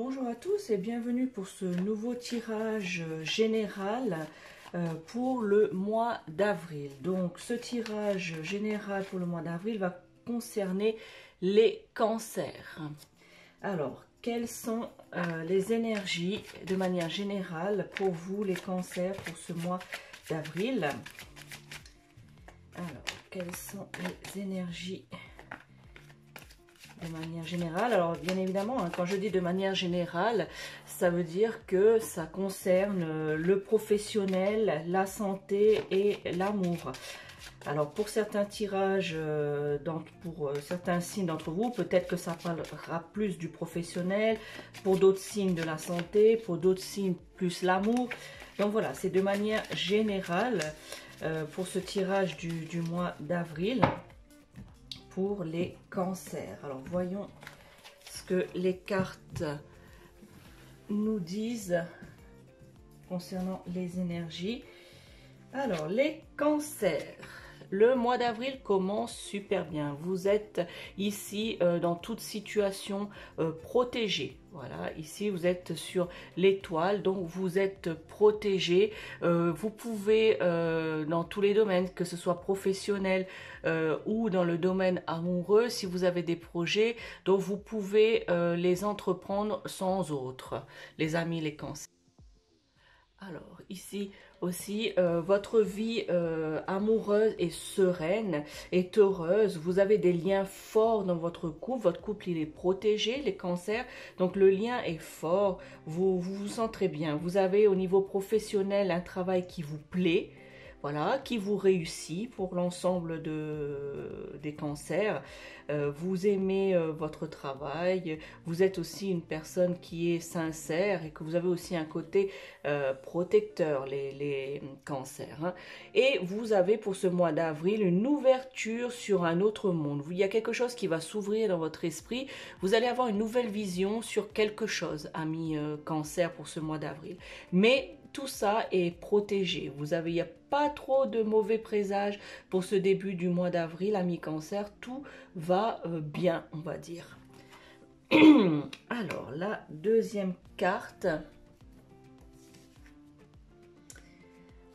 Bonjour à tous et bienvenue pour ce nouveau tirage général pour le mois d'avril. Donc ce tirage général pour le mois d'avril va concerner les cancers. Alors, quelles sont les énergies de manière générale pour vous les cancers pour ce mois d'avril? Alors, quelles sont les énergies de manière générale? Alors bien évidemment, quand je dis de manière générale, ça veut dire que ça concerne le professionnel, la santé et l'amour. Alors pour certains tirages, pour certains signes d'entre vous, peut-être que ça parlera plus du professionnel, pour d'autres signes de la santé, pour d'autres signes plus l'amour. Donc voilà, c'est de manière générale pour ce tirage du mois d'avril. Pour les cancers. Alors voyons ce que les cartes nous disent concernant les énergies. Alors les cancers, le mois d'avril commence super bien. Vous êtes ici dans toute situation protégée. Voilà, ici vous êtes sur l'étoile, donc vous êtes protégé. Vous pouvez, dans tous les domaines, que ce soit professionnel ou dans le domaine amoureux, si vous avez des projets, donc vous pouvez les entreprendre sans autre, les amis, les cancers. Alors ici aussi, votre vie amoureuse est sereine, est heureuse. Vous avez des liens forts dans votre couple il est protégé, les cancers. Donc le lien est fort, vous sentez bien. Vous avez au niveau professionnel un travail qui vous plaît. Voilà, qui vous réussit pour l'ensemble des cancers. Vous aimez votre travail, vous êtes aussi une personne qui est sincère et que vous avez aussi un côté protecteur, les cancers. Hein. Et vous avez pour ce mois d'avril une ouverture sur un autre monde. Il y a quelque chose qui va s'ouvrir dans votre esprit. Vous allez avoir une nouvelle vision sur quelque chose, amis cancer, pour ce mois d'avril. Mais tout ça est protégé. Il n'y a pas trop de mauvais présages pour ce début du mois d'avril, amis cancer. Tout va bien, on va dire. Alors, la deuxième carte.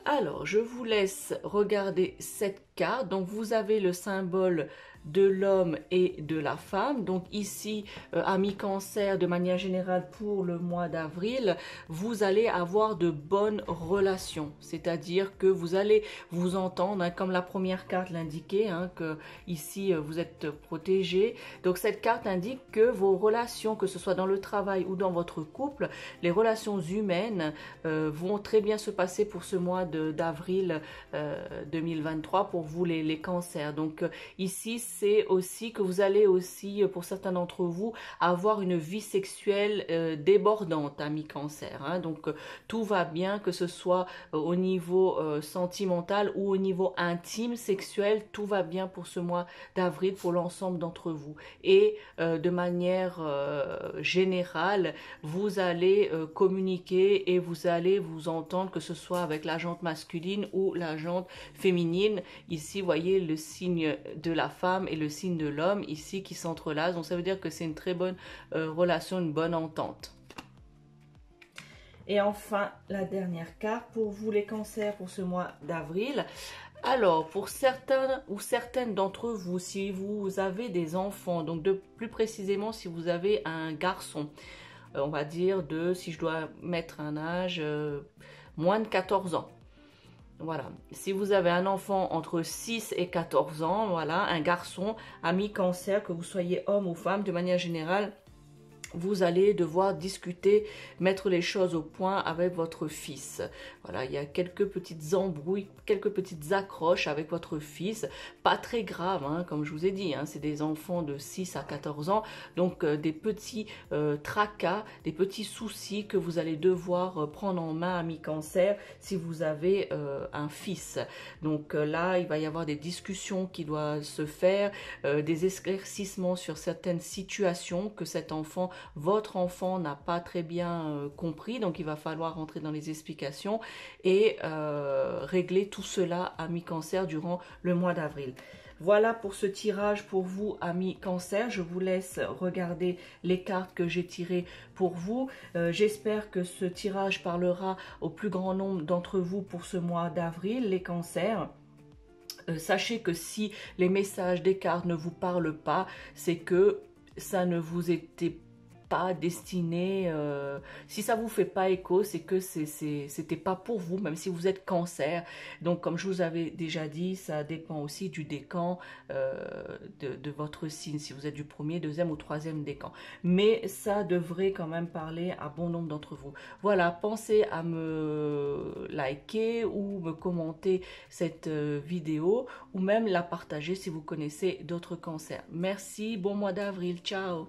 Alors, je vous laisse regarder cette carte. Donc, vous avez le symbole de l'homme et de la femme. Donc ici, amis cancer, de manière générale pour le mois d'avril, vous allez avoir de bonnes relations. C'est-à-dire que vous allez vous entendre, hein, comme la première carte l'indiquait, hein, que ici vous êtes protégé. Donc cette carte indique que vos relations, que ce soit dans le travail ou dans votre couple, les relations humaines vont très bien se passer pour ce mois d'avril 2023 pour vous les cancers. Donc ici, c'est aussi que vous allez aussi, pour certains d'entre vous, avoir une vie sexuelle débordante, amis cancer. Hein. Donc tout va bien, que ce soit au niveau sentimental ou au niveau intime, sexuel, tout va bien pour ce mois d'avril pour l'ensemble d'entre vous. Et de manière générale, vous allez communiquer et vous allez vous entendre, que ce soit avec la jante masculine ou la jante féminine. Ici, vous voyez le signe de la femme et le signe de l'homme ici qui s'entrelacent. Donc ça veut dire que c'est une très bonne relation, une bonne entente. Et enfin, la dernière carte pour vous les cancers pour ce mois d'avril. Alors, pour certains ou certaines d'entre vous, si vous avez des enfants, donc plus précisément si vous avez un garçon, on va dire si je dois mettre un âge, moins de 14 ans. Voilà, si vous avez un enfant entre 6 et 14 ans, voilà, un garçon, ami cancer, que vous soyez homme ou femme, de manière générale, vous allez devoir discuter, mettre les choses au point avec votre fils. Voilà, il y a quelques petites embrouilles, quelques petites accroches avec votre fils. Pas très grave, hein, comme je vous ai dit, hein, c'est des enfants de 6 à 14 ans. Donc des petits tracas, des petits soucis que vous allez devoir prendre en main, amis cancer, si vous avez un fils. Donc là, il va y avoir des discussions qui doivent se faire, des éclaircissements sur certaines situations que cet enfant votre enfant n'a pas très bien compris, donc il va falloir rentrer dans les explications et régler tout cela, amis Cancer, durant le mois d'avril. Voilà pour ce tirage pour vous, amis Cancer. Je vous laisse regarder les cartes que j'ai tirées pour vous. J'espère que ce tirage parlera au plus grand nombre d'entre vous pour ce mois d'avril, les Cancers. Sachez que si les messages des cartes ne vous parlent pas, c'est que ça ne vous était pas destiné, si ça vous fait pas écho, c'est que c'était pas pour vous, même si vous êtes Cancer. Donc comme je vous avais déjà dit, ça dépend aussi du décan de votre signe, si vous êtes du premier, deuxième ou troisième décan. Mais ça devrait quand même parler à bon nombre d'entre vous. Voilà, pensez à me liker ou me commenter cette vidéo, ou même la partager si vous connaissez d'autres cancers. Merci, bon mois d'avril, ciao.